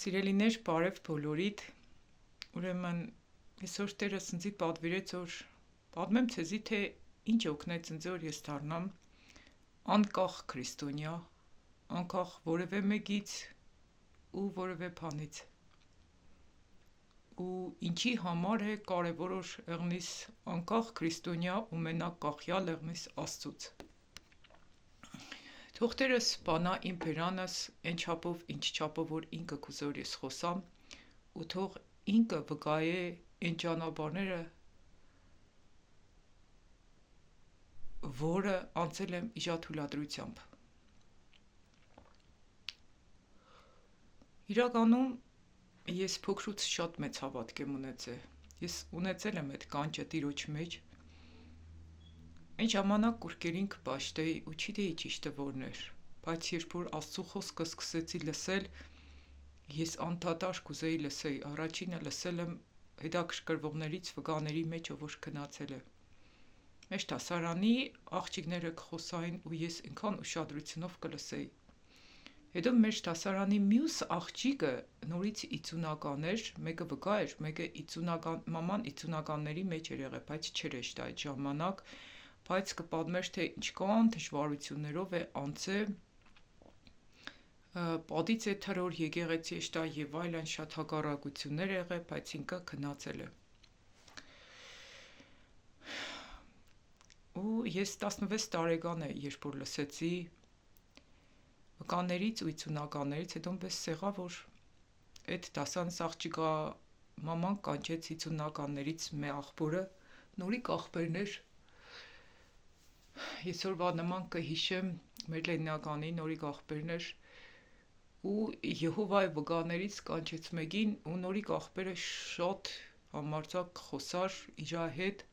Սիրելիներ, բարև բոլորիդ։ Ուրեմն այսօր Տերս ինձ պատվիրեց, որ պատմեմ ցեզի, թե ինչ օգնեց ինձ, որ ես դառնամ անկախ քրիստոնյա, անկախ որևէ մեկից ու որևէ բանից։ Ու ինչի համար է կարևոր որ եղնիս անկախ քրիստոնյա ու մենակ կախյալ եղնիս Աստծուց։ Թող Տերս բանա իմ բերանս այն չափով, ինչ չափով որ ինքը կուզե որ ես խոսամ, ու թող ինքը վկայե այն ճանապարհները, որը անցել եմ իր թույլատրությամբ։ Իրականում ես փոքրուց շատ մեծ հավատք եմ ունեցել։ Ես ունեցել եմ այդ կանչը Տիրոջ մեջ։ Այն ժամանակ կուրկերինք պաշտեի ու չգիտեի ճիշտը որն էր, բայց երբ որ Աստծո խոսքը սկսեցի լսել, ես անդադար կուզեի լսեի։ Առաջինը լսել եմ հետաքրքրվողներից վկաների մեջ, ով որ գնացել է։ Մեր դասարանի աղջիկները կխոսային ու ես այնքան ուշադրությունով կլսեի։ Հետո մեր դասարանի մյուս աղջիկը նորից 50-ական էր, մեկը վկա էր, մեկը 50-ական, մաման 50-ականների մեջ էր եղել, բայց չէր էշտ այդ ժամանակ, բայց կպատմեր, թե ինչքան դժվարություններով է անցել, պատից է թրոր եկեղեցի էշտա եւ այլն շատ հակառակություններ եղել, բայց ինքը քնացել է։ Ու ես 16 տարեկան է, երբ որ լսեցի վկաներից ու 50-ականներից, հետո պես սեղա, որ այդ դասանս աղջիկա մաման կանչեց 50-ականներից մի աղբորը, նորիկ աղբերներ։ Ես օրվա նման կհիշեմ մեր Լենինականի նորիկ աղբերներ ու Եհովայի վկաներից կանչեց մեկին ու նորիկ աղբերը շատ համարձակ խոսար իր հետ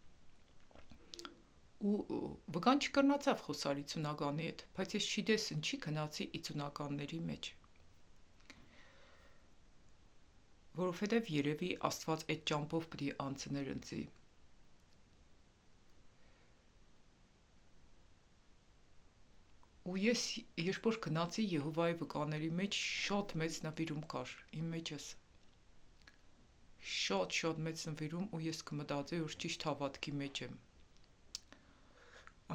ու վկան չկրնացավ խոսար 50-ականի հետ, բայց ես չգիտես ինչի գնացի 50-ականների մեջ, որովհետև երևի Աստված այդ ճամփով պիտի անցներ ինձի։ Ու ես երբ որ գնացի Եհովայի վկաների մեջ, շատ մեծ նվիրում կար իմ մեջս։ Շատ մեծ նվիրում ու ես կմտածեի, որ ճիշտ հավատքի մեջ եմ։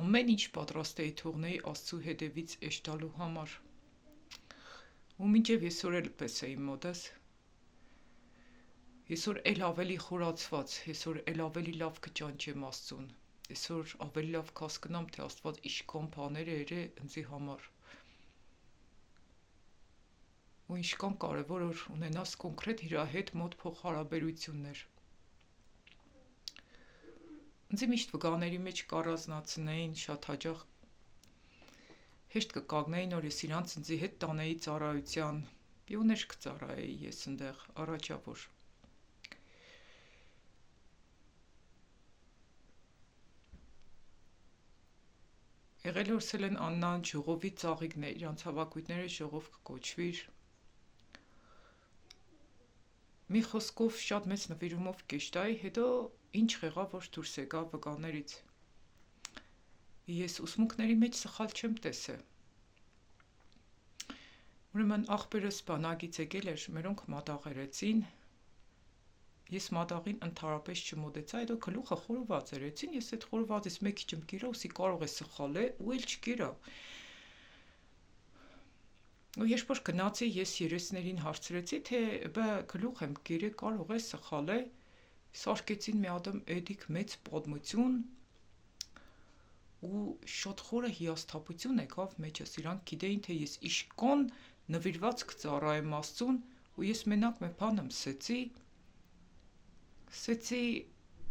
Ամեն ինչ պատրաստ էի թողնեի Աստծո հետևից էշտալու համար։ Ու մինչև այսօր էլ պես էի մոտս։ Այսօր էլ ավելի խորացված, այսօր էլ ավելի լավ կճանչեմ Աստծուն։ Այսօր ավելի լավ կհասկանամ, թե Աստված ինչքան բաներ է երել ինձի համար։ Ու ինչքան կարևոր որ ունենաս կոնկրետ իր հետ մոտ փոխհարաբերություններ։ Ինձի միշտ վկաների մեջ կառանձնացնեին շատ հաճախ հեշտ կկանգնեին, որ ես իրանց ինձի հետ տանեի ծառայության, պիոներ կծառայեի ես ընդեղ առաջավոր։ Եղել որսել են Աննան ժողովի ծաղիկներ, իրանց հավաքույթները ժողով կկոչվիր։ Մի խոսքով շատ մեծ նվիրումով կեշտայի, հետո ինչ եղավ, որ դուրս եկա վկաներից։ Ես ուսմունքների մեջ սխալ չեմ տեսել։ Ուրեմն աղբերս բանակից եկել էր, մերոնք մատաղերեցին։ Ես մատաղին ընդհանրապես չմոտեցա, հետո գլուխը խորոված երեցին, ես այդ խորովածից մեկ քիչ կերա, ուսի կարող է սխալ է, ու էլ չկերա։ Ու երբ որ գնացի, ես երեսներին հարցրեցի, թե բա գլուխ եմ կերել, կարող է սխալ է։ Սարքեցին մի հատ էդիկ մեծ պատմություն ու շատ խորը հիասթափություն եկավ մեջս, իրանք գիտեին, թե ես իշքան նվիրված կծառայեմ Աստծուն, ու ես մենակ մի բան եմ սեցի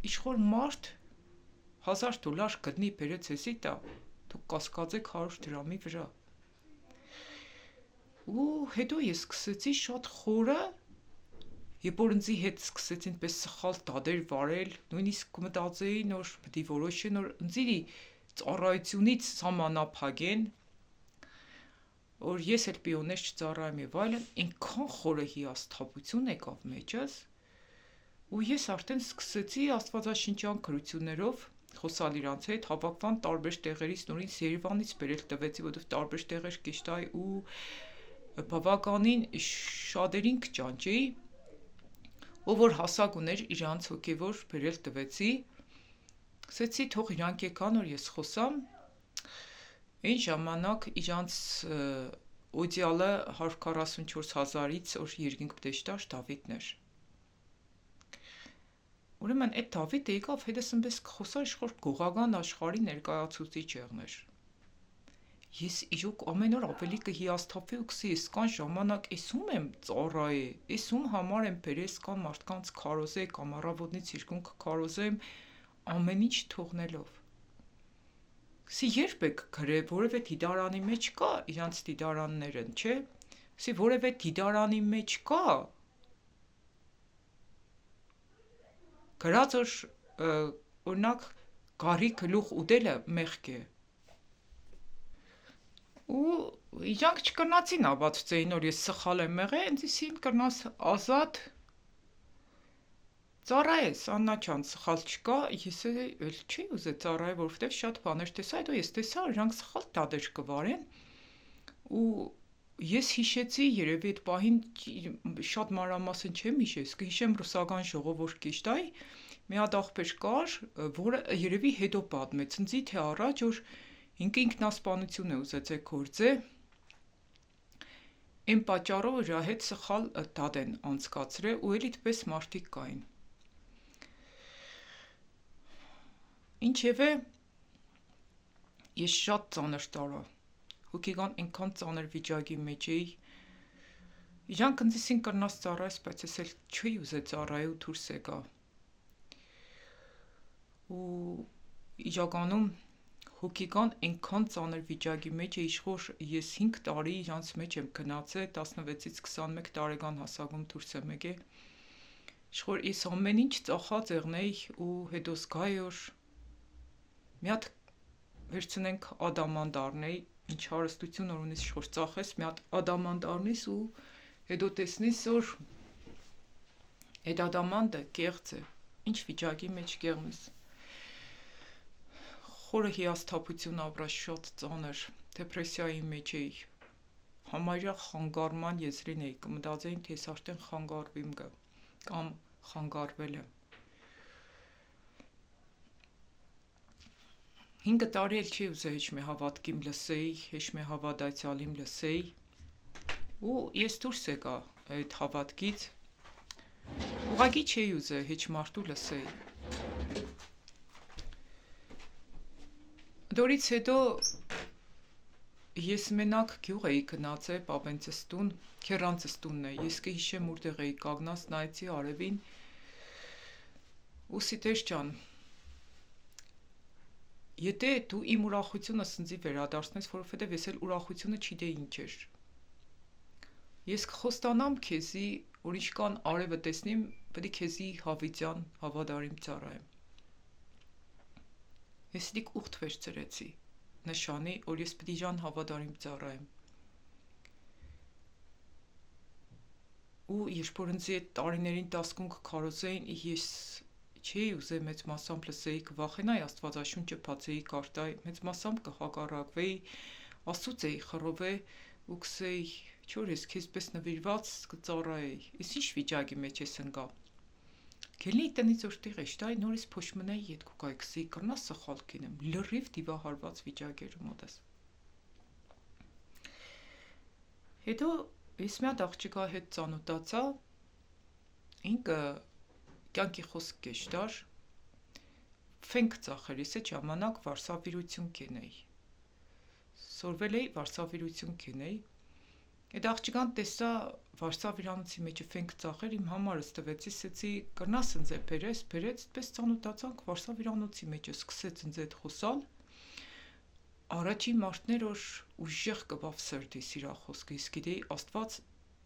իշխոր մարդ $1000 գտնի բերեց էսի տա, դուք կասկածեք 100 դրամի վրա։ Ու հետո ես սկսեցի շատ խորը, երբ որ ինձի հետ սկսեցին պես սխալ դադեր վարել, նույնիսկ կմտածեի, որ պետք է որոշեն, որ ինձի ծառայությունից սահմանափակեն, որ ես էլ պիոներ չծառայեմ եւ այլն, այնքան խորը հիասթափություն եկավ մեջս, ու ես արդեն սկսեցի աստվածաշնչյան գրություններով խոսալ իրանց հետ, հավաքվան տարբեր տեղերից, նորից Երևանից բերել տվեցի, որովհետև տարբեր տեղեր կեշտայի ու բավականին շատերին կճանճեի, ով որ հասակ ուներ իրանց հոգևոր բերել տվեցի, ասեցի թող իրանք եկան, որ ես խոսամ, այն ժամանակ իրանց օդիալը 144,000-ից որ երկինք դեշտաշ Դավիթն էր։ Ուրեմն այդ Դավիթը եկավ հետս ընպես կխոսար իշխոր գողական աշխարհի ներկայացուցիչ եղներ։ Ես իրոք ամեն օր ավելի կհիասթափվի ու կսի, ես կան ժամանակ էսում եմ ծառայե, էսում համար եմ բերես կան մարդկանց քարոզե կամ առավոտից երկունք քարոզեմ ամեն ինչ թողնելով։ Սի երբ եք գրե, որևէ դիդարանի մեջ կա իրանց դիդարանները, չէ։ Սի որևէ դիդարանի մեջ կա գրած որ օրինակ գարի գլուխ ուտելը մեղք է։ Ու իրանք չկրնացին ապացուցեին, որ ես սխալ եմ եղել, ինձին կրնաս ազատ ծառայես, Աննա ջան, սխալ չկա, ես էլ չի ուզե ծառայել, որովհետև շատ բաներ տեսա, հետո ես տեսա, որ իրանք սխալ դադեր կվարեն, ու ես հիշեցի երևի այդ պահին շատ մանրամասն չեմ հիշես, կհիշեմ ռուսական ժողովուրդ կիշտայի, մի հատ աղբեր կար, որը երևի հետո պատմեց, ընձի թե առաջ, որ ինքնասպանություն է ուզեցել գործել, այն պատճառով իր հետ սխալ դատ են անցկացրել ու էլի դպես մարդիկ կային։ Ինչևէ, ես շատ ծանր տարա, հոգեկան այնքան ծանր վիճակի մեջ էի, իրանք ընձիսին կրնաս ծառայես, բայց ես էլ չի ուզե ծառայել ու դուրս եկա։ Ու իրականում հոգեկան այնքան ծանր վիճակի մեջ է իշխոր ես 5 տարի իրանց մեջ եմ գնացել 16-ից 21 տարեկան հասակում դուրս եմ եկել իշխոր ես ամեն ինչ ծախած եղնեի ու հետո զգայի որ մի հատ վերցնենք ադամանդ առնեի ինչ հարստություն որ ունես իշխոր ծախես մի հատ ադամանդ առնես ու հետո տեսնես որ այդ ադամանդը կեղծ է ինչ վիճակի մեջ կեղմ ես խորը հիասթափություն ապրա շատ ծանր դեպրեսիայի մեջ էի համարյա խանգարման եզրին էի կմտածեին թե ես արդեն խանգարվիմ գա կամ խանգարվել եմ 5 տարի էլ չի ուզել հեչ մի հավատքիմ լսեի հեչ մի հավատացյալիմ լսեի ու ես դուրս եկա այդ հավատքից ուղղակի չի ուզել հեչ մարդու լսեի Դորից հետո ես մենակ գյուղ էի գնացել պապենցս տուն, քերանցս տունն է, ես կհիշեմ որտեղ էի կանգնած նայեցի արևին ու սիտեր ջան Եթե դու իմ ուրախությունը սնձի վերադարձնես, որովհետև ես էլ ուրախությունը չգիտեի ինչ էր Ես կխոստանամ քեզի, որ ինչքան արևը տեսնիմ, պետք է քեզի հավիտյան հավատարիմ ծառայեմ Ես դիք ուխտ վերցրեցի, նշանի, որ ես պիտի ժան հավատարիմ ծառայեմ։ Ու երբ որ ինձ այդ տարիներին 15 քարոզեին, ես չի ուզեի մեծ մասամբ լսեի կվախենայի Աստվածաշունչը բացեի կարտայի, մեծ մասամբ կհակառակվեի, Աստծուց էի խռովե ու կսեի, չոր ես քեզ պես նվիրված կծառայեի։ Ես ինչ վիճակի մեջ ես ընկա։ Գելնի տնից որտեղ է շտայ նորից փոշմնայի հետ կուկայքսի կրնա սխալ կինեմ լրիվ դիվահարված վիճակեր մոտս Հետո ես մի հատ աղջկա հետ ծանոթացա ինքը կյանքի խոսք կեշտար ֆենք ծախեր ես այդ ժամանակ վարսավիրություն կենեի Սորվել էի վարսավիրություն կենեի Այդ աղջկան տեսա վարսավիրանոցի մեջը ֆենք ծախեր իմ համարս տվեց, իսեցի կրնաս ընձե բերես, դպես ծանոթացանք վարսավիրանոցի մեջը սկսեց ընձե այդ խոսալ, առաջի մարդներ որ ուժեղ կբավ սրտիս իրա խոսքը, ես գիտեի աստված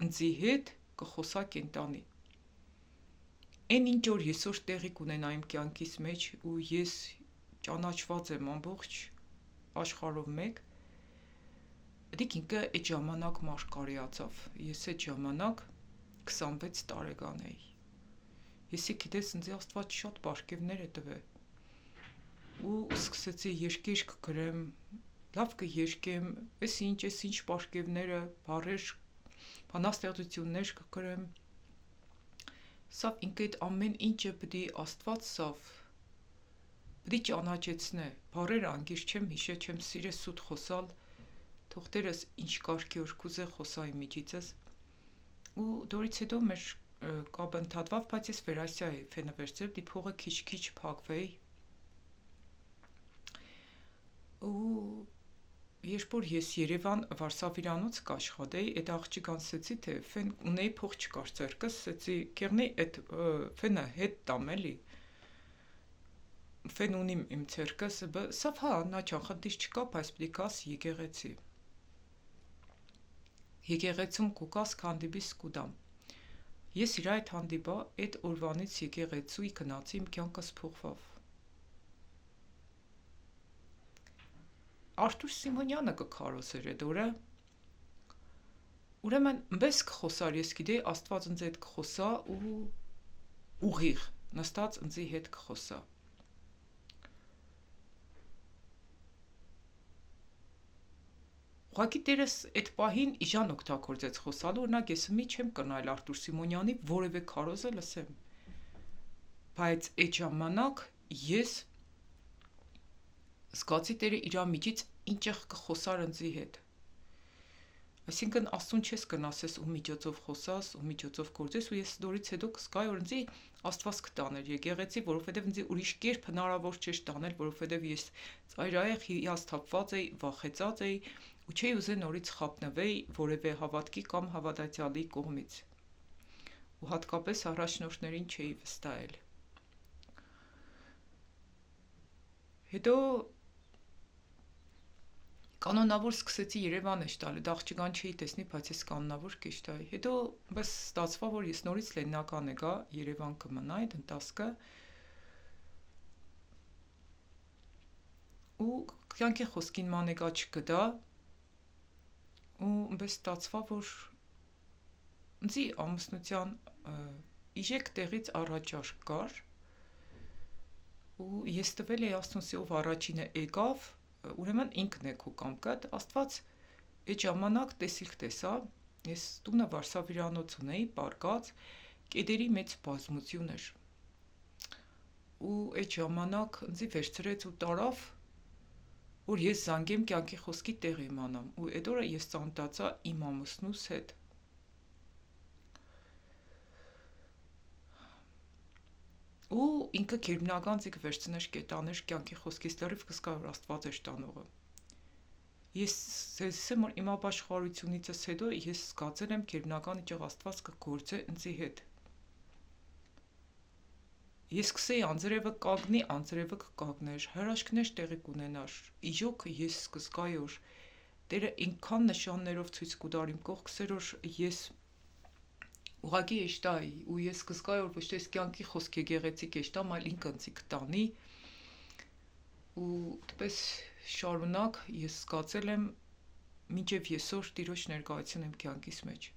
ընձի հետ կխոսա կենտանի։ Այն ինչ որ եսօր տեղի կունենա իմ կյանքիս մեջ ու ես ճանաչված եմ ամբողջ աշխարհով մեկ Դիք ինքը այդ ժամանակ մարգարեացավ, ես այդ ժամանակ 26 տարեկան էի, եսի գիտես ինձ աստված շատ բարգևներ է տվել ու սկսեցի երկիր կգրեմ, լավ կերկեմ, ես ինչ բարգևները, բարեր բանաստեղծություններ կգրեմ, սավ ինքը այդ ամեն ինչը պիտի Աստված սավ պիտի ճանաչեցնե, բառերը անգիր չեմ հիշե, չեմ սիրե սուտ խոսալ, թող Տերս ինչ կարգի որ կուզե խոսայի միջիցս, ու դորից հետո մեր կապը ընդհատվավ, բայց ես վերասյա էի ֆենը վերցրել, դի փողը քիչ փակվեի, ու երբ որ ես Երևան Վարշավիրանոց կաշխատեի, այդ աղջիկան սեցի, թե ֆեն ունեի փող չկար ցերկս, սեցի կերնի այդ ֆենը հետ տամ էլի, ֆեն ունիմ իմ ցերկս, սավ հա, նաչան խնդիր չկա, բայց պիտի կաս եկեղեցի։ Եկեղեցում կուկաս քանդիբիս կուդամ։ Ես իր այդ հանդիպա, այդ օրվանից եկեղեցուի գնացի, իմ կյանքս փոխվավ։ Արտուր Սիմոնյանը կքարոսեր այդ օրը, ուրեմն մբես կխոսար, ես գիտեի Աստված ինձ հետ կխոսա ու ուղիղ, նստած ինձի հետ կխոսա։ Ուղղակի Տերս այդ պահին իժան օգտագործեց խոսալու, օրինակ ես մի չեմ կնայել Արտուր Սիմոնյանի որևէ քարոզը լսեմ։ Բայց այդ ժամանակ ես զգացի Տերը իր միջից ինչեղ կխոսար ինձի հետ։ Այսինքն Աստուն չես կնասես ու միջոցով խոսաս, ու միջոցով գործես, ու ես դորից հետո կզգայի, որ ինձի Աստված կտաներ եկեղեցի, որովհետև ինձի ուրիշ կերպ հնարավոր չէր տանել, որովհետև ես ծայրահեղ հիասթափված էի, վախեցած էի, ու չէի ուզեն նորից խապնվեի որևէ հավատքի կամ հավատացյալի կողմից։ Ու հատկապես առաջնորդներին չէի վստահել։ Հետո կանոնավոր սկսեցի Երևան էշտալ, այդ աղջիկան չէի տեսնի, բայց ես կանոնավոր կեշտայի։ Հետո բս ստացվա, որ ես նորից Լեննական եկա, Երևան կմնայի, այդ ընտասկը, ու կյանքի խոսքին մանեկա չկդա, ու բս ստացվա, որ ինձի ամուսնության իժեք տեղից առաջարկ կար, ու ես տվել էի Աստծուն, ով առաջինը եկավ, ուրեմն ինքն է քո կամքը, Աստված այդ ժամանակ տեսիլք տեսա, ես տունը Վարշավիրանոց ունեի, պարկած, կեդերի մեծ բազմություն էր, ու այդ ժամանակ ինձի վերցրեց ու տարավ, որ ես զանգեմ կյանքի խոսքի տեղ իմանամ, ու այդ օրը ես ծանոթացա իմ ամուսնուս հետ։ Ու ինքը քերբնական ցիկ վերցներ կետաներ կյանքի խոսքից լրիվ կսկա որ Աստված էր տանողը։ Ես ասեմ որ իմ ապաշխարությունից հետո ես զգացել եմ քերբնական իջող Աստված կգործե ինձի հետ։ Ես սկսեի անձրևը կագնի, անձրևը կկագներ, հրաշքներ տեղի կունենար։ Իժոք ես կզգայի որ Տերը ինքան նշաններով ցույց կտար իմ կողքս էր որ ես ուղղակի էշտայի ու ես կզգայի որ ոչ թե կյանքի խոսք եկեղեցիկ էշտամ, այլ ինքը ինձի կտանի ու դպես շարունակ ես զգացել եմ մինչև եսօր Տիրոջ ներկայություն իմ կյանքիս մեջ։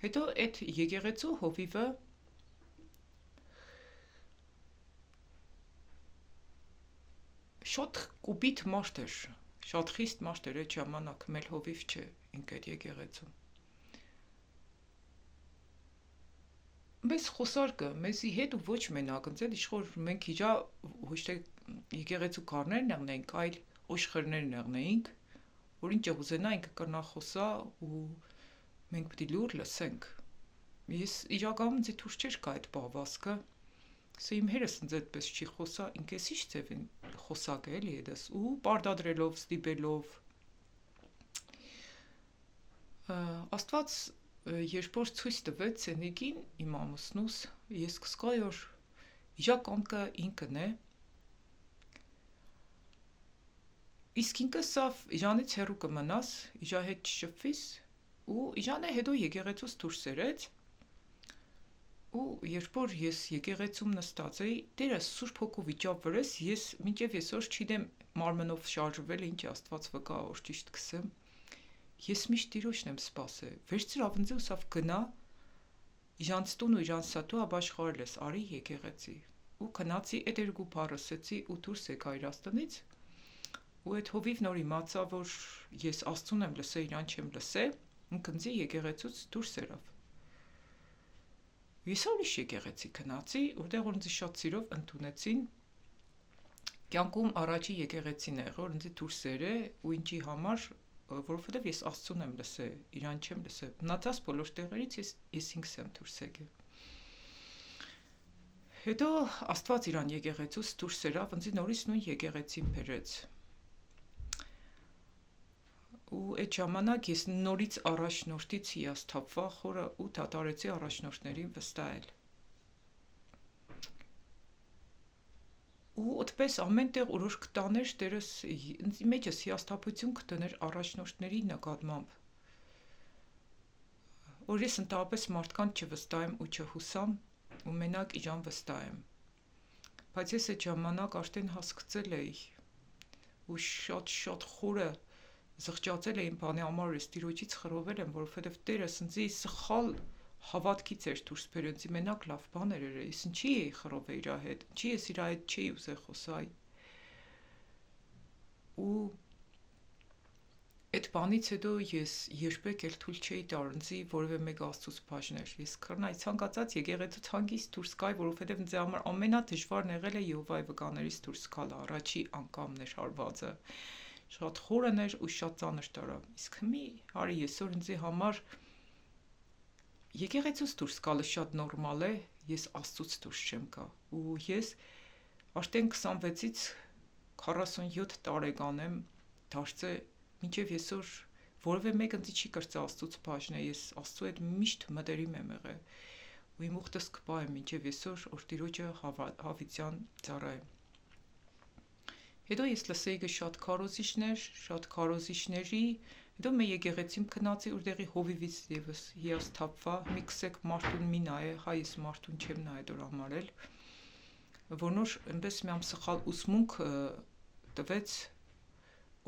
Հետո այդ եկեղեցու հովիվը շատ կուպիտ մարդ էր, շատ խիստ մարդ էր այդ ժամանակ, մեր հովիվ չէ ինք այդ եկեղեցում։ Մեզ խոսարկը մեզի հետ ու ոչ մենակ ընձել իշխոր մենք իջա ոչ թե եկեղեցու կարներն եղնեինք, այլ օշխերներն եղնեինք, որ ինչ ուզենա ինքը կրնա խոսա ու մենք պիտի լուր լսենք։ Ես իրականում ինձ դուրս չէր գա այդ բավասկը։ Սա իմ հերս ինձ այդպես չի խոսա, ինքես ինչ ձևին խոսակ է էլի էդս ու պարտադրելով, ստիպելով։ Աստված երբ որ ցույց տվեց Սենեգին իմ ամուսնուս, ես կսկայի որ իժա կամքը ինքն է։ Իսկ ինքը սավ իժանից հեռու կմնաս, իժա հետ չշփվիս ու իժանը հետո եկեղեցուց դուրս երեց ու երբ որ ես եկեղեցում նստած էի, Տերը Սուրբ Հոգու վիճապ վրես, ես մինչև այսօր չգիտեմ մարմնով շարժվել ինչ Աստված վկա որ ճիշտ կսեմ, ես միշտ Տիրոջն եմ սպասել, վերցրավ ինձ ու սավ գնա, իժանց տուն ու իժանց սատու ապաշխարել ես, արի եկեղեցի, ու քնացի այդ երկու բառը ասեցի ու դուրս եկա Իրաստանից, ու այդ հովիվ նոր իմացա, որ ես Աստծուն եմ լսել, իրան չեմ լսել, ինքնձի եկեղեցուց դուրս ելավ։ Ես ուրիշ եկեղեցի գնացի, որտեղ որ ինձ շատ սիրով ընդունեցին, կյանքում առաջի եկեղեցին է եղել, որ ինձ դուրս երը ու ինչի համար, որովհետև ես Աստծուն եմ լսել, իրան չեմ լսել։ Մնացած բոլոր տեղերից ես ինքս եմ դուրս եկել։ Հետո Աստված իրան եկեղեցուց դուրս ելավ, ինձ նորից նույն եկեղեցին բերեց։ Ու այդ ժամանակ ես նորից առաջնորդից հիասթափվա խորը ու դադարեցի առաջնորդներին վստահել։ Ու այդպես ամեն տեղ որոշ կտաներ Տերս ինձ մեջս հիասթափություն կտներ առաջնորդների նկատմամբ, որ ես ընդհանրապես մարդկանց չվստահեմ ու չհուսամ ու մենակ իրան վստահեմ։ Բայց ես այդ ժամանակ արդեն հասկացել էի ու շատ խորը զղջացել էի բանի համար, ես Տիրոջից խռովել եմ, որովհետև Տերս ինձ սխալ հավատքից էր դուրս բերել, ինձ մենակ լավ բաներ էր, ես ինչի էի խռովել իր հետ, ինչի ես իր հետ չէի ուզել խոսալ։ Ու այդ բանից հետո ես երբեք էլ թույլ չէի տար ինձ որևէ մեկ Աստծուց բաժներ։ Ես կռնայի ցանկացած եկեղեցուց հանգիստ դուրս գայի, որովհետև ինձ համար ամենադժվարն եղել է Եհովայի վկաներից դուրս գալը, առաջի անգամն էր հարվածը։ Շատ խորն էր ու շատ ծանր տարա։ Իսկ հիմի արի այսօր ինձ համար եկեղեցուց դուրս գալը շատ նորմալ է, ես Աստծուց դուրս չեմ գա։ Ու ես արդեն 26-ից 47 տարեկան եմ դարձել, մինչև այսօր որևէ մեկ ինձ չի կրծել Աստծուց բաժնել, ես Աստծու հետ միշտ մտերիմ եմ եղել։ Ու իմ ուխտս կպահ եմ մինչև այսօր, որ Տիրոջը հավիտյան ծառայեմ։ Հետո ես լսեի շատ քարոզիչների, հետո մի եկեղեցի գնացի, որտեղի հովիվից եւս հիասթափվա, մի քսեք մարդուն մի նայե, հայ ես մարդուն չեմ նայել դոր համարել, որ նոր այնպես մի սխալ ուսմունք տվեց,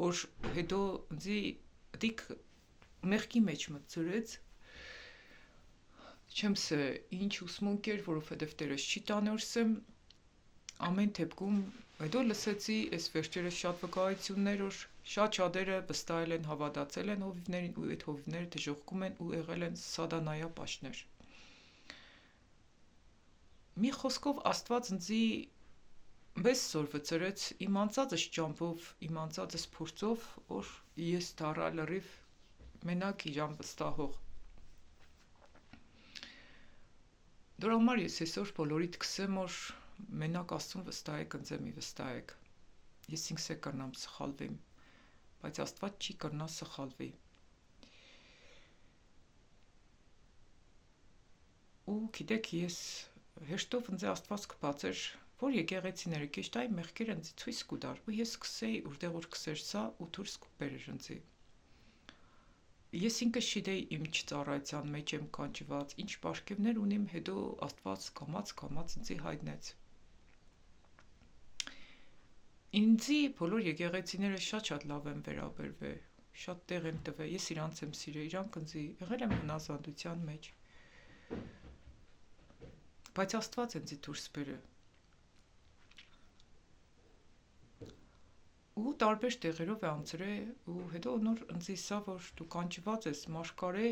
որ հետո ինձ դիք մեղքի մեջ մտցրեց, չեմ սե ինչ ուսմունք էր, որովհետև Տերս չի տանորսեմ, ամեն դեպքում հետո լսեցի այս վերջերս շատ վկայություններ, որ շատ շատերը վստահել են, հավատացել են հովիվներին ու այդ հովիվները դժոխքում են ու եղել են սատանայապաշտներ։ Մի խոսքով Աստված ինձ մեծ զոր վծրեց իմ անցածս ճամփով, իմ անցածս փորձով, որ ես դառա լրիվ մենակ իրան վստահող։ Դրա համար ես այսօր բոլորիդ կսեմ, որ մենակ Աստծուն վստահեք, ինձ մի վստահեք։ Ես ինքս է կրնամ սխալվեմ, բայց Աստված չի կրնա սխալվի։ Ու գիտեք, ես հեշտով ինձ Աստված կբացեր, որ եկեղեցիները կեշտայի մեղքերը ինձ ցույց կտար, ու ես սկսեի որտեղ որ կսեր սա ու դուրս կբերեր ինձ։ Ես ինքս չգիտեի իմ ծառայության մեջ եմ կանչված, ինչ պարգևներ ունիմ, հետո Աստված կամաց ինձ հայտնեց։ Ինձի բոլոր եկեղեցիները շատ լավ են վերաբերվել, շատ տեղ են տվել, ես իրանց եմ սիրել, իրանք ինձ եղել եմ հնազանդության մեջ։ Բայց Աստված ինձ դուրս բերել։ Ու տարբեր տեղերով է անցրել ու հետո նոր ինձ իսա, որ դու կանչված ես մարգարե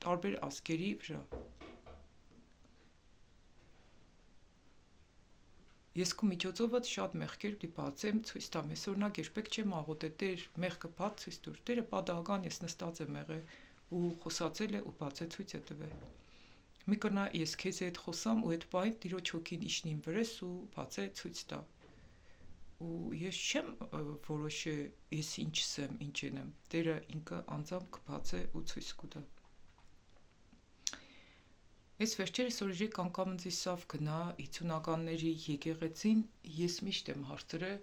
տարբեր ազգերի վրա։ Ես քո միջոցով շատ մեղքեր պիտի բացեմ, ցույց տամ, ես օրինակ երբեք չեմ աղոթել, Տեր, մեղքը բաց ցույց տուր։ Տերը պատահական ես նստած եմ եղել ու խոսացել է ու բացե ցույց է տվել։ Մի կնա ես քեզ հետ խոսամ ու այդ պահին Տիրոջ հոգին իշնի իմ վրես ու բացե ցույց տա։ Ու ես չեմ որոշել ես ինչ եմ, ինչ եմ։ Տերը ինքը անձամբ կբացե ու ցույց կտա։ Ես վերջերս օրիջիկ անգամ ինձ իսավ գնա 50-ականների եկեղեցին, ես միշտ եմ հարցրել,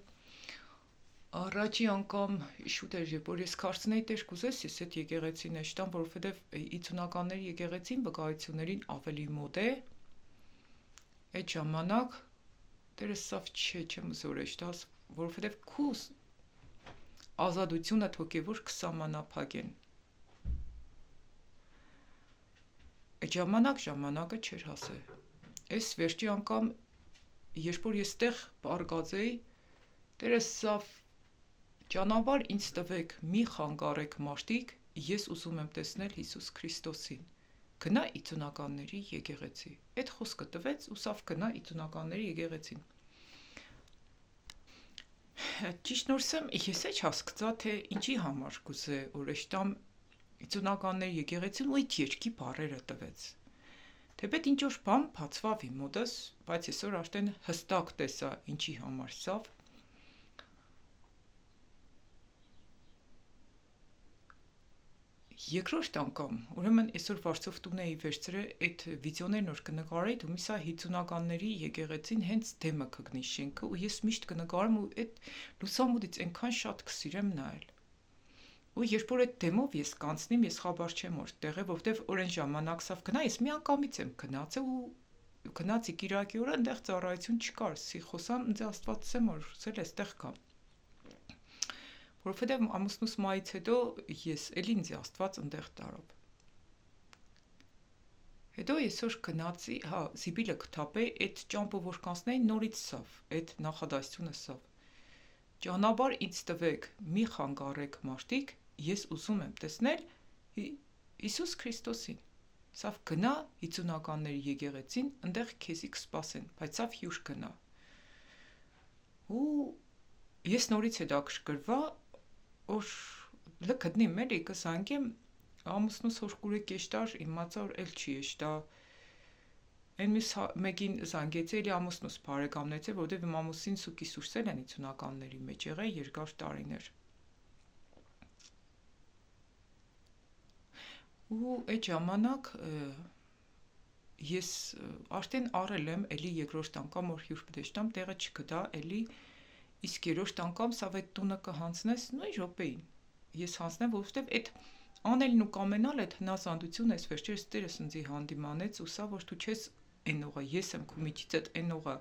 առաջի անգամ շուտ էր, երբ որ ես կարծնեի Տեր կուզես ես այդ եկեղեցին էշտամ, որովհետև 50-ականների եկեղեցին վկայություններին ավելի մոտ է, այդ ժամանակ Տերը սավ չեմ զոր էշտաս, որովհետև քուս ազատությունը հոգևոր կսամանափակեն։ Այդ ժամանակը չէր հասել։ Այս վերջի անգամ, երբ որ ես տեղ բարգած էի, Տերը սավ Ճանապարհ ինձ տվեք, մի խանգարեք մարտիկ, ես ուզում եմ տեսնել Հիսուս Քրիստոսին։ Գնա իցունականների եկեղեցի։ Այդ խոսքը տվեց ու սավ գնա իցունականների եկեղեցին։ Ճիշտ նորսեմ, ես էջ հասկացա, թե ինչի համար կուզե որ էշտամ իցունականների եկեղեցին ու այդ երկի բարերը տվեց։ Թեպետ ինչ որ բան բացվավ իմ մոտս, բայց այսօր արդեն հստակ տեսա ինչի համար սավ։ Երկրորդ անգամ, ուրեմն այսօր Վարշավետ տուն էի վերցրել այդ վիդեոներն որ կնկարեի, ու միսա 50-ականների եկեղեցին հենց դեմը կգնի շենքը, ու ես միշտ կնկարեմ ու այդ լուսամուտից այնքան շատ կսիրեմ նայել։ Ու երբ որ այդ դեմով ես կանցնեմ, ես խաբար չեմ որ տեղը, որտեվ օրեն ժամանակ սավ գնա, ես մի անգամից եմ գնացել ու գնացի Կիրակի օրը, այնտեղ ծառայություն չկար, սի խոսամ, ինձ Աստված ասեմ որ ցել էստեղ կա։ Որովհետև ամուսնուս մայից հետո ես էլի ինձ Աստված ընդեղ տարավ։ Հետո այսօր գնացի, Սիբիլը կթապե այդ ճամփը որ կանցնեի նորից սավ, այդ նախադասությունը սավ։ Ճանապարհ ինձ տվեք, մի խանգարեք մարտիկ, ես ուզում եմ տեսնել Հիսուս Քրիստոսին։ Սավ գնա 50-ականների եկեղեցին, ընդեղ քեզի կսպասեն, բայց սավ հյուր գնա։ Ու ես նորից հետաքրքրվա որ լքդնի մելի կսանգեմ ամուսնուս որ կուրե կեշտար իմացա որ էլ չի էշտա այն միս մեկին զանգեցի էլի ամուսնուս բարեկամնեցի որովհետև իմ ամուսին սուկի սուրսել են 50-ականների մեջ եղել երկար տարիներ ու այդ ժամանակ ես արդեն արել եմ էլի երկրորդ անգամ որ հյուր պտեշտամ տեղը չգտա էլի իսկ երրորդ անգամ սա այդ տունը կհանձնես նույն րոպեին ես հանձնեմ որովհետև այդ անելն ու կամենալ այդ հնասանդությունը այս վերջերս Տերս ինձի հանդիմանեց ու սա որ դու չես այն ուղը ես եմ քո միջից այն ուղը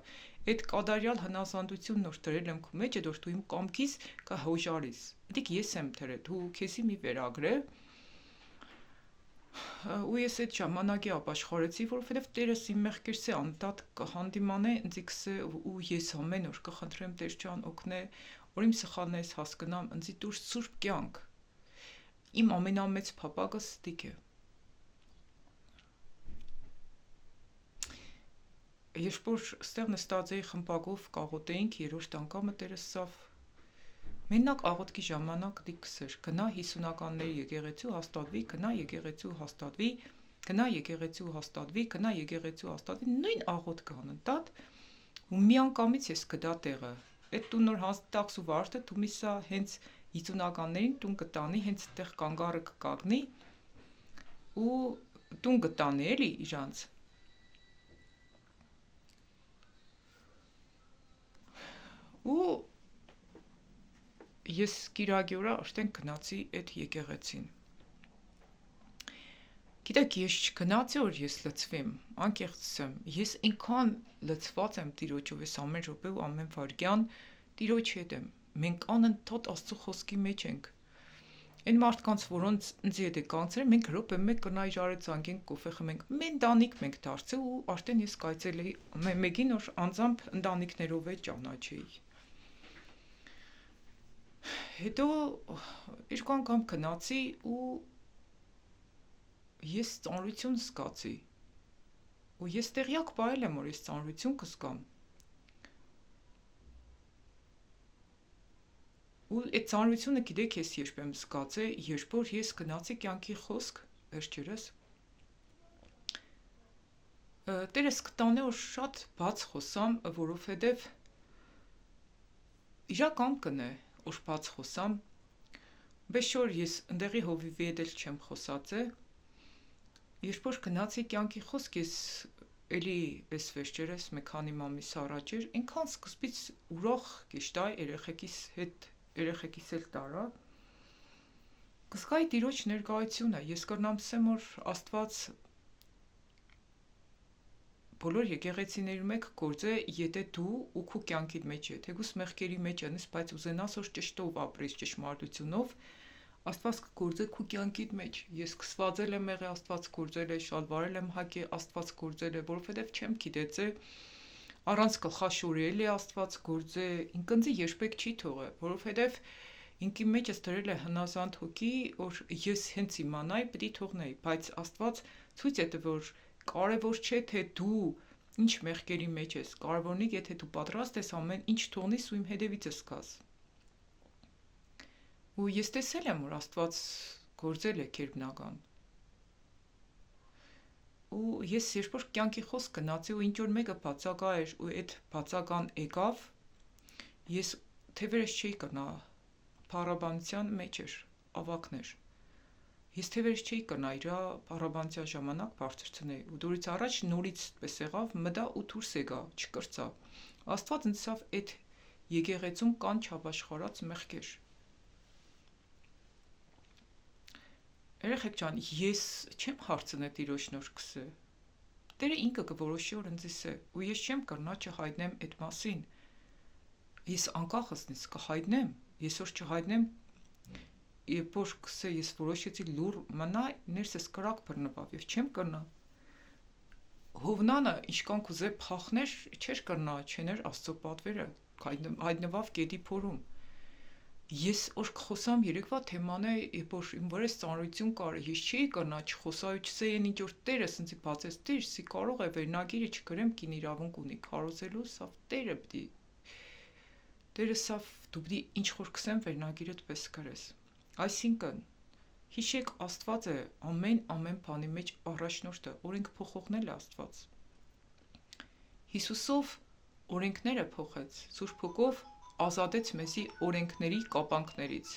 այդ կադարյալ հնասանդությունն որ դրել եմ քո մեջ որ դու իմ կամքից կհոժարես դիք ես եմ դրել դու քեզի մի վերագրե ու ես այդ ժամանակի ապաշխարեցի որովհետև Տերս իմ մեղքերսի անդադ կհանդիմանե ինձ կսե ու ես ամեն օր կխնդրեմ Տեր ջան օգնե որ իմ սխալներս հասկանամ ինձի դուրս սուրբ կյանք իմ ամենամեծ փապակս դիք է երբ որ ստեղ նստած էի խմբակով կաղոտ էինք երրորդ անգամը Տերս սավ մենակ աղոթքի ժամանակ դիքսեր գնա 50-ականների եկեղեցու հաստատվի գնա եկեղեցու հաստատվի գնա եկեղեցու հաստատվի գնա եկեղեցու հաստատվի նույն աղոթքը անընդհատ ու մի անգամից ես գտա տեղը այդ տուն նոր հաստատակս ու վարդը դու միսա հենց 50-ականներին տուն կտանի հենց այդտեղ կանգառը կկանգնի ու տուն կտանի էլի իրանց ու ես Կիրակի օրը արդեն գնացի այդ եկեղեցին գիտեք ես չգնացի որ ես լցվեմ անկեղծ եմ ես այնքան լցված եմ Տիրոջով ես ամեն րոպե ու ամեն վայրկյան Տիրոջ հետ եմ մենք անընդհատ Աստծո խոսքի մեջ ենք այն մարդկանց որոնց ինձ հետ է կանցրել մենք րոպե մեկ կնա իրար հետ զանգենք կոֆե խմենք մենք ընտանիք մենք դարձել ու արդեն ես կայցել էի մեկին որ անձամբ ընտանիքներով է ճանաչեի հետո երկու անգամ գնացի ու ես ծանրություն զգացի ու ես տեղյակ պահել եմ որ ես ծանրություն կզգամ ու այդ ծանրությունը գիտեք ես երբ եմ զգացել երբ որ ես գնացի կյանքի խոսք վերջերս Տերս կտանե որ շատ բաց խոսամ որովհետև իրական կնե որ բաց խոսամ բայց շոր ես ընդեղի հովիվի հետ էլ չեմ խոսածը երբ որ գնացի կյանքի խոսք ես էլի այս վերջերս մի քանի ամիս առաջ էր այնքան սկզբից ուրախ կեշտայ երեխեքիս էլ տարա կսկայի Տիրոջ ներկայությունը ես կրնամ ասեմ որ Աստված բոլոր եկեղեցիների մեջ գործե եթե դու ու քո կյանքի մեջ է թեկուզ մեղքերի մեջ ես բայց ուզենաս որ ճշտով ապրես ճշմարտությունով Աստված կգործե քո կյանքի մեջ ես կսվածել եմ եղել Աստված գործել է շատ վարել եմ հակի Աստված գործել է որովհետև չեմ գիտեցե առանց գլխաշորի էլի Աստված գործե ինքնձի երբեք չի թողե որովհետև ինքի մեջս դրել է հնազանդ հոգի, որ ես հենց իմանայի, պիտի թողնեի, բայց Աստված ցույց է տվել, որ կարևոր չէ թե դու ինչ մեղքերի մեջ ես, կարևորն է, եթե դու պատրաստ ես ամեն ինչ թողնես ու իմ հետևիցս գաս։ Ու ես տեսել եմ, որ Աստված գործել է քերբնական։ Ու ես երբ որ կյանքի խոսք գնացի ու ինչ որ մեկը բացակա էր ու այդ բացական եկավ, ես թևերս չէի կրնա, փառաբանության մեջ էր, ավակներ։ Ես թևերս չէի կրնա իր փառաբանության ժամանակ բարձրացնել ու դուրից առաջ նորից պես եղավ, մտա ու դուրս եկա, չկրծա։ Աստված ինձավ այդ եկեղեցում կան չապաշխարած մեղքեր։ Երեխեք ջան, ես չեմ հարցնել Տիրոջ նոր քսը։ Տերը ինքը կորոշի որ ինձ է, ու ես չեմ կրնա չհայտնեմ այդ մասին։ Ես անկախ ըսնից կհայտնեմ, ես որ չհայտնեմ, երբ որ քսը ես որոշեցի լուր մնա, ներսես կրակ բռնվավ եւ չեմ կրնա։ Հովնանը ինչքան կուզե փախներ, չէր կրնա, չեներ Աստծո պատվերը, հայտնվավ գետի փորում։ Ես որ խոսամ երեկվա թեման է, երբ որ իմ վրա ծանրություն կար, ես չէի կրնա չխոսալ, չսեին ինչ որ Տերը ասեցի բացես, Տեր, սի կարող է վերնագիրը չգրեմ կին իրավունք ունի, քարոզելու, սա Տերը պիտի։ Տերը սա դու պիտի ինչ որ կսեմ վերնագիրդ պես գրես։ Այսինքն, հիշեք Աստված է ամեն բանի մեջ առաջնորդը, օրենք փոխողն էլ Աստված։ Հիսուսով օրենքները փոխեց, Սուրբ Հոգով ազատեց մեզի օրենքների կապանքներից։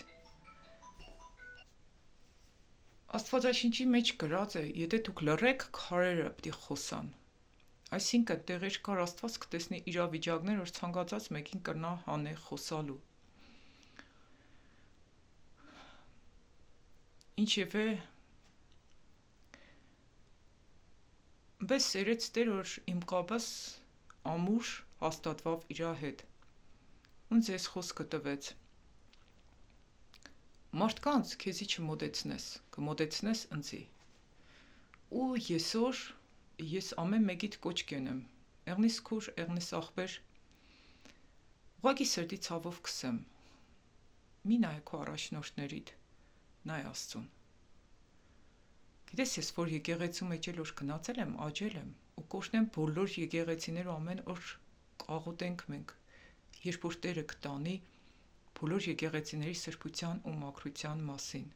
Աստվածաշնչի մեջ գրած է, եթե դուք լռեք, քարերը պիտի խոսան։ Այսինքն տեղեր կար Աստված կտեսնի իրավիճակներ, որ ցանկացած մեկին կրնա հանե խոսալու։ Ինչևէ, բես սերեց Տեր, որ իմ կապս ամուր հաստատվավ իր հետ։ Ոնց ես խոսքը տվեց։ Մարդկանց քեզի չմոտեցնես, կմոտեցնես ինձի։ Ու եսօր ես ամեն մեկիդ կոչ կենեմ, եղնիս քուր, եղնիս աղբեր, ուղղակի սրտի ցավով կսեմ։ Մի նայ քո առաջնորդներիդ, նայ Աստծուն։ Գիտես ես որ եկեղեցու մեջ էլ որ գնացել եմ, աճել եմ ու կօրհնեմ բոլոր եկեղեցիները ամեն օր կաղուտենք մենք, երբ որ Տերը կտանի բոլոր եկեղեցիների սրբության ու մաքրության մասին։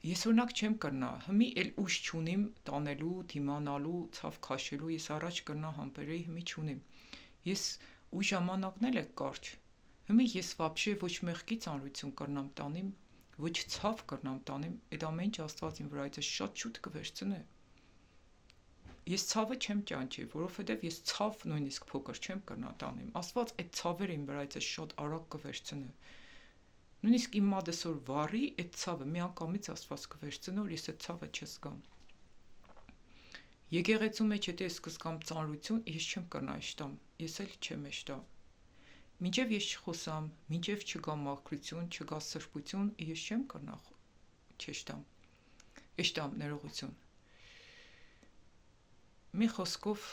Ես օրինակ չեմ կրնա, հմի էլ ուժ չունիմ տանելու, դիմանալու, ցավ քաշելու, ես առաջ կրնա համբերեի հմի չունիմ։ Ես ու ժամանակն էլ է կարճ։ Հմի ես вообще ոչ մեղքի ծանրություն կրնամ տանիմ, ոչ ցավ կրնամ տանիմ, այդ ամեն ինչ Աստված իմ վրա այդ շատ շուտ կվերցնե։ Ես ցավը չեմ ճանչի, որովհետև ես ցավ նույնիսկ փոքր չեմ կրնա տանիմ։ Աստված այդ ցավերը իմ վրա այդ շատ արագ կվերցնե։ Նույնիսկ իմ մատս որ վառի, այդ ցավը միանգամից Աստված կվերցնե, որ ես այդ ցավը չզգամ։ Եկեղեցու մեջ եթե ես կզգամ ծանրություն, ես չեմ կրնա իշտամ, ես էլ չեմ իշտա։ Մինչև ես չխոսամ, մինչև չգա մաքրություն, չգա սրբություն, ես չեմ կրնա չեշտամ։ Իշտամ ներողություն։ Մի խոսքով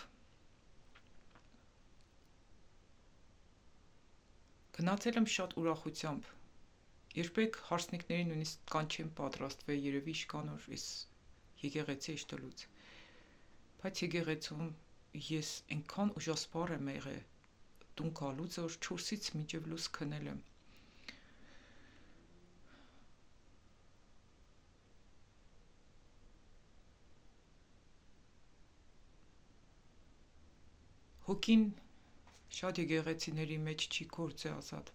գնացել եմ շատ ուրախությամբ։ Երբեք հարսնիկների նույնիսկ կան չեմ պատրաստվել, երևի իշքան որ ես եկեղեցի իշտելուց։ Բայց եկեղեցում ես այնքան ուժասպառ եմ եղել, տուն գալուց որ 4-ից մինչև լույս քնել եմ։ Հոգին շատ եկեղեցիների մեջ չի գործի ազատ։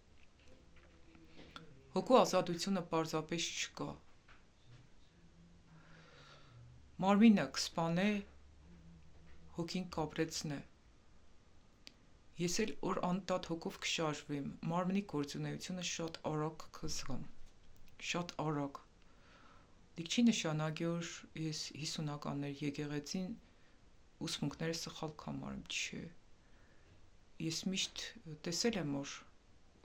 Հոգու ազատությունը պարզապես չկա։ Մարմինը կսպանե, հոգին կապրեցնե։ Ես էլ որ անտատ հոգով կշարժվեմ, մարմնի գործունեությունը շատ արագ կզգամ։ Շատ արագ։ Դիք չի նշանակի որ ես 50-ականներ եկեղեցին ուսմունքները սխալ կամարում, չէ։ Ես միշտ տեսել եմ որ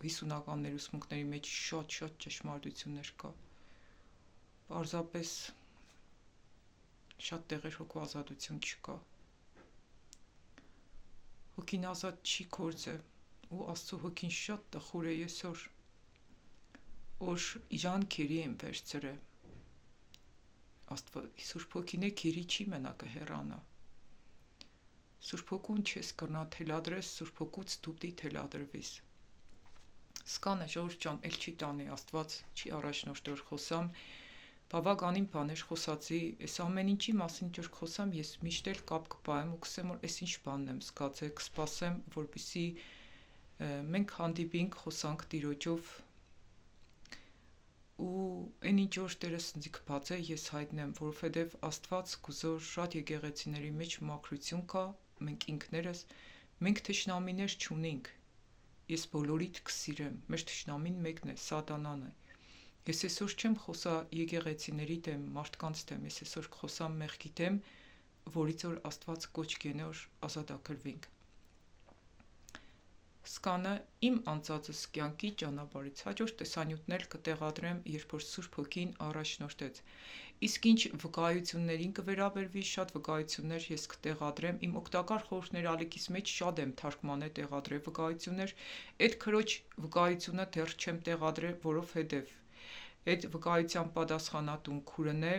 50-ականներ ուսմունքների մեջ շատ ճշմարտություններ կա։ Պարզապես շատ տեղեր հոգու ազատություն չկա։ Հոգին ազատ չի գործը, ու Աստծո հոգին շատ տխուր է այսօր, որ իրան քերի են վերցրե։ Սուրբ հոգին է քերի չի մենա կհեռանա։ Սուրբ հոգուն չես կրնա թելադրես, Սուրբ հոգուց դուտի թելադրվիս։ Սկանը ժողովուրդ ջան, էլ չի տանի, Աստված չի առաջնորդ որ խոսամ, բավականին բաներ խոսացի, այս ամեն ինչի մասին որ խոսամ, ես միշտ էլ կապ կպահեմ ու կսեմ, որ այս ինչ բանն եմ զգացել, կսպասեմ, որպեսզի մենք հանդիպենք, խոսանք Տիրոջով ու այն ինչ որ Տերը ինձ կբացե, ես հայտնեմ, որովհետև Աստված կուզոր շատ եկեղեցիների մեջ մաքրություն կա, մենք ինքներս, մենք թշնամիներ չունենք, ես բոլորիդ կսիրեմ, մեր թշնամին մեկն է, Սատանան է։ Ես այսօր չեմ խոսա եկեղեցիների դեմ, մարդկանց դեմ, ես այսօր կխոսամ մեղքի դեմ, որից որ Աստված կոչ կենե որ ազատագրվենք։ Սկանը իմ անցածս կյանքի ճանապարհից հաջորդ տեսանյութներ կտեղադրեմ, երբ որ Սուրբ Հոգին առաջնորդեց։ Իսկ ինչ վկայություններին կվերաբերվի, շատ վկայություններ ես կտեղադրեմ, իմ օգտակար խորհուրդների ալիքից մեջ շատ եմ թարգմանել տեղադրել վկայություններ, այդ քրոջ վկայությունը դեռ չեմ տեղադրել, որովհետև այդ վկայության պատասխանատուն քուրն է,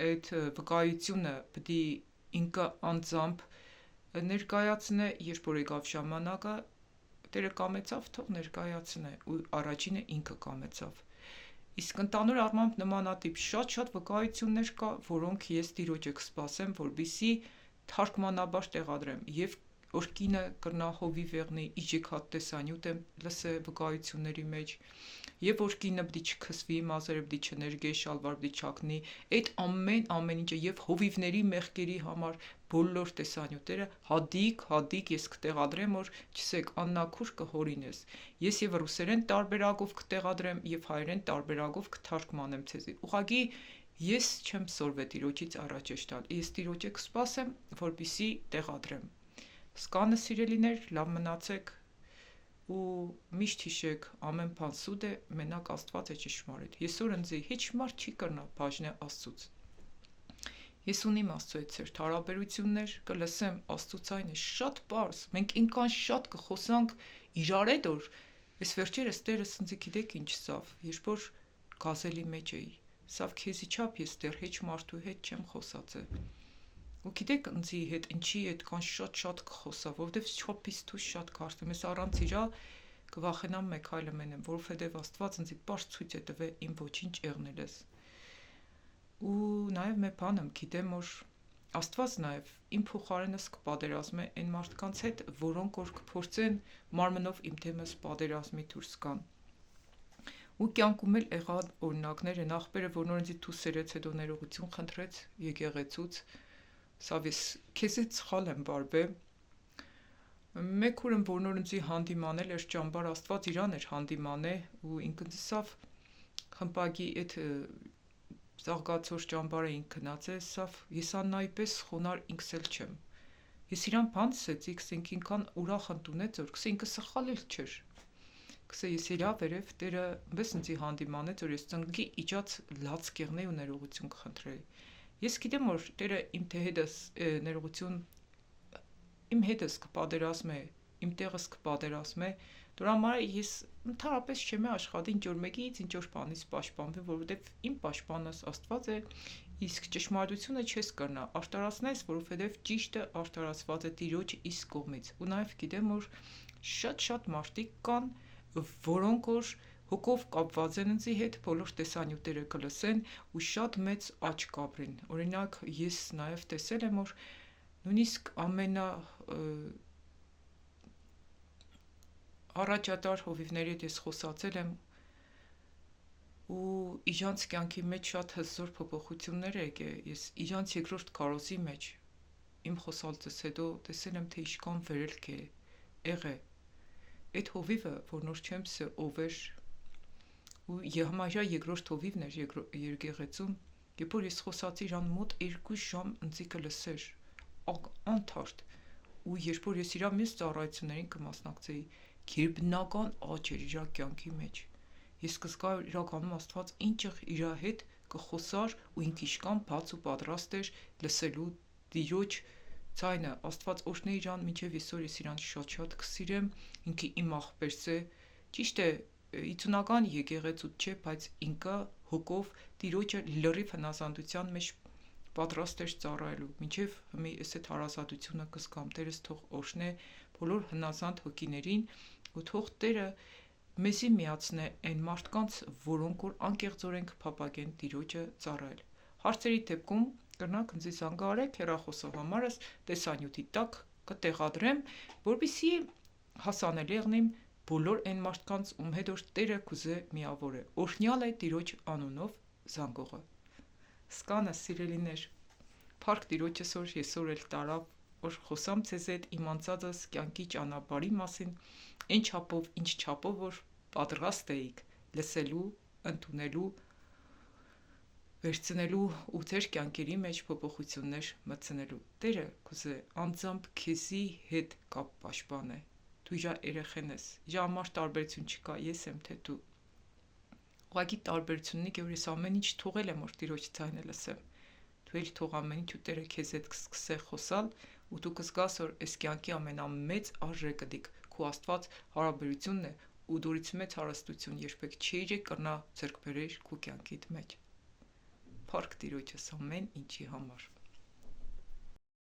այդ վկայությունը պետք է ինքը անձամբ ներկայացնե, երբ որ եկավ ժամանակը, Տերը կամեցավ թող ներկայացնե ու առաջինը ինքը կամեցավ։ Իսկ ընդհանուր առմամբ նմանատիպ շատ վկայություններ կա, որոնք ես Տիրոջը կսպասեմ, որպեսզի թարգմանաբար տեղադրեմ եւ որ կինը կրնա հովիվ եղնի իջեք տեսանյութ եմ լսե վկայությունների մեջ եւ որ կինը պիտի չքսվի, մազերը պիտի չներգե, շալվար պիտի չակնի, այդ ամեն ինչը եւ հովիվների մեղքերի համար բոլոր տեսանյութերը հադիկ ես կտեղադրեմ, որ չսեք աննաքուր կհորինես։ Ես եւ ռուսերեն տարբերակով կտեղադրեմ եւ հայերեն տարբերակով կթարգմանեմ ցեզի։ Ուղղակի ես չեմ սորվել Տիրոջից առաջեշտալ։ Ես Տիրոջը կսպասեմ, որպեսզի տեղադրեմ։ Սկանը սիրելիներ, լավ մնացեք ու միշտ հիշեք, ամեն բան սուտ է, մենակ Աստված է ճշմարիտ։ Եսօր ինձ հեչ մարդ չի կրնա բաժնե Աստծուց։ Ես ունիմ Աստծո հետ ծեր հարաբերություններ, կլսեմ Աստծո ցայնը շատ པարզ, մենք ինքան շատ կխոսանք իրար հետ որ այս վերջերս Տերս ինձ գիտեք ինչ սավ, երբ որ գազելի մեջ էի, սավ քեզի չափ ես դեռ հեչ մարդու հետ չեմ խոսացել։ Ու գիտեք ինձի հետ ինչի այդքան շատ կխոսա, որովհետև չափից դուրս շատ կարծեմ, ես առանց իրա կվախենամ մեկ այլը մենեմ, որովհետև Աստված ինձի པարզ ցույց է տվել իմ ոչինչ եղնելս։ Ու նաև մի բան եմ գիտեմ, որ Աստված նաև իմ փոխարենս կպատերազմի այն մարդկանց հետ, որոնք որ կփորձեն մարմնով իմ դեմս պատերազմի դուրս գան։ Ու կյանքում էլ եղած օրինակներ են, ախպերը, որ նոր ինձ դու սերեց հետո ներողություն խնդրեց եկեղեցուց, սավ ես քեզից սխալ եմ բարբե։ Մեկ օրն որ նոր ինձ հանդիմանել էր ճամբար, Աստված իրան էր հանդիմանե ու ինքն սավ խմպակի այդ զարգացող ճամբարը ինք գնացել, սավ ես աննայպես խոնար ինքս էլ չեմ։ Ես իրան բան ասեցի, քսենք ինքան ուրախ ընդունեց, որ քսե ինքը սխալ էլ չէր։ Քսե ես իրա վերև Տերը մեզ ինձ հանդիմանեց, որ ես ծնկի իջած լաց կեղնեի ու ներողություն կխնդրեի։ Ես գիտեմ, որ Տերը իմ հետս ներողություն իմ հետս կպատերազմե, իմ տեղս կպատերազմե, դրա համար ես ընդհանրապես չեմ աշխատի ինչ որ մեկից, ինչ որ բանից պաշտպանվի, որովհետև իմ պաշտպանս Աստված է, իսկ ճշմարտությունը չես կրնա արտարացնես, որովհետև ճիշտը արտարացված է Տիրոջ իսկ կողմից։ Ու նաև գիտեմ, որ շատ մարդիկ կան, որոնք որ հոգով կապված են ինձի հետ, բոլոր տեսանյութերը կլսեն ու շատ մեծ աչք կապրին։ Օրինակ, ես նաև տեսել եմ, որ նույնիսկ առաջատար հովիվների հետ ես խոսացել եմ ու իրանց կյանքի մեջ շատ հզոր փոփոխություններ է եկել։ Ես իրանց երկրորդ կարոսի մեջ իմ խոսալցս հետո տեսել եմ, թե ինչքան վերելք է եղել։ Այդ հովիվը, որ նոր չեմ ով էր ու համարյա երկրորդ հովիվն էր եկեղեցում, երբ որ ես խոսացի իրան մոտ 2 ժամ ինձ կլսեր անթարթ ու երբ որ ես իրա մյուս ծառայություններին կմասնակցեի, գերբնական աճ էր իրա կյանքի մեջ։ Ես կզգայի իրականում Աստված ինչ իրա հետ կխոսար ու ինքը իշքան բաց ու պատրաստ էր լսելու Տիրոջ ցայնը, Աստված օրհնե իրան, մինչև այսօր ես իրան շատ կսիրեմ, ինքը իմ աղբերս է, ճիշտ է, 50-ական եկեղեցուց չէ, բայց ինքը հոգով Տիրոջը լրիվ հնազանդության մեջ պատրաստ էր ծառայելու, մինչև հիմի այս այդ հարազատությունը կզգամ, Տերս թող օրհնե բոլոր հնազանդ հոգիներին ու թող Տերը մեզի միացնե այն մարդկանց, որոնք որ անկեղծորեն կփափագեն Տիրոջը ծառայել։ Հարցերի դեպքում կրնակ ինձ զանգահարեք, հեռախոսով համարս տեսանյութի տակ կտեղադրեմ, որպեսզի հասանելի եղնիմ բոլոր այն մարդկանց, ում հետ որ Տերը կուզե միավոր է։ Օրհնյալ է Տիրոջ անունով զանգողը։ Սկանը սիրելիներ, փառք Տիրոջս որ այսօր էլ տարավ, որ խոսամ ցեզ հետ իմ անցածս կյանքի ճանապարհի մասին, ինչ չափով որ պատրաստ էիք լսելու, ընդունելու, վերցնելու ու ձեր կյանքերի մեջ փոփոխություններ մտցնելու։ Տերը կուզե անձամբ քեզի հետ կապ պաշտպանե։ Դու իրա երեխեն ես, իրա համար տարբերություն չկա, ես եմ թե դու։ Ուղղակի տարբերությունն է, որ ես ամեն ինչ թողել եմ, որ Տիրոջ ձայնը լսեմ։ Դու էլ թող ամեն ինչ ու Տերը քեզ հետ կսկսե խոսալ, ու դու կզգաս, որ այս կյանքի ամենամեծ արժեքը դիք քո Աստված հարաբերությունն է, ու դուրից մեծ հարստություն երբեք չի կրնա ձեռք բերել քո կյանքիդ մեջ։ Փառք Տիրոջս ամեն ինչի համար։